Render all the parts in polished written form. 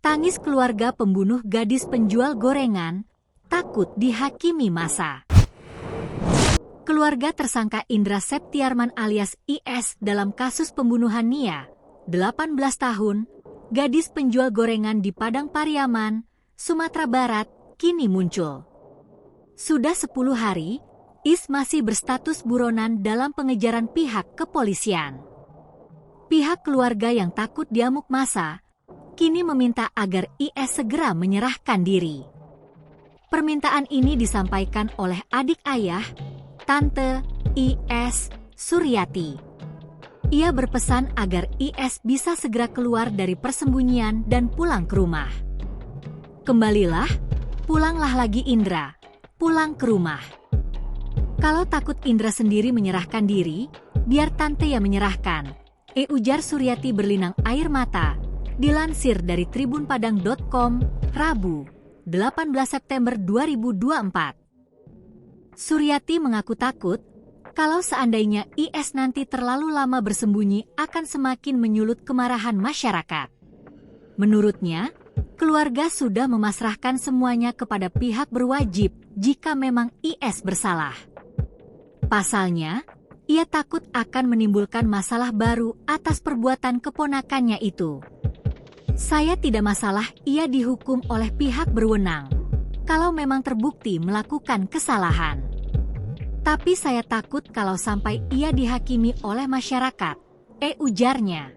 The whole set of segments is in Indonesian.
Tangis keluarga pembunuh gadis penjual gorengan, takut dihakimi massa. Keluarga tersangka Indra Septiarman alias IS dalam kasus pembunuhan Nia, 18 tahun, gadis penjual gorengan di Padang Pariaman, Sumatera Barat, kini muncul. Sudah 10 hari, IS masih berstatus buronan dalam pengejaran pihak kepolisian. Pihak keluarga yang takut diamuk massa, kini meminta agar IS segera menyerahkan diri. Permintaan ini disampaikan oleh adik ayah, Tante IS, Suryati. Ia berpesan agar IS bisa segera keluar dari persembunyian dan pulang ke rumah. Kembalilah, pulanglah lagi Indra, pulang ke rumah. Kalau takut Indra sendiri menyerahkan diri, biar tante yang menyerahkan, ujar Suryati berlinang air mata, dilansir dari tribunpadang.com, Rabu, 18 September 2024. Suryati mengaku takut, kalau seandainya IS nanti terlalu lama bersembunyi akan semakin menyulut kemarahan masyarakat. Menurutnya, keluarga sudah memasrahkan semuanya kepada pihak berwajib jika memang IS bersalah. Pasalnya, ia takut akan menimbulkan masalah baru atas perbuatan keponakannya itu. Saya tidak masalah ia dihukum oleh pihak berwenang, kalau memang terbukti melakukan kesalahan. Tapi saya takut kalau sampai ia dihakimi oleh masyarakat, ujarnya.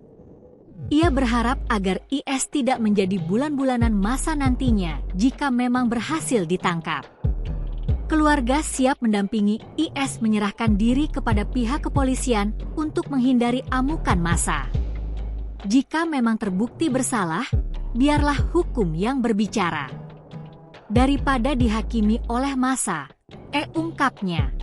Ia berharap agar IS tidak menjadi bulan-bulanan masa nantinya jika memang berhasil ditangkap. Keluarga siap mendampingi IS menyerahkan diri kepada pihak kepolisian untuk menghindari amukan massa. Jika memang terbukti bersalah, biarlah hukum yang berbicara. Daripada dihakimi oleh massa, ungkapnya.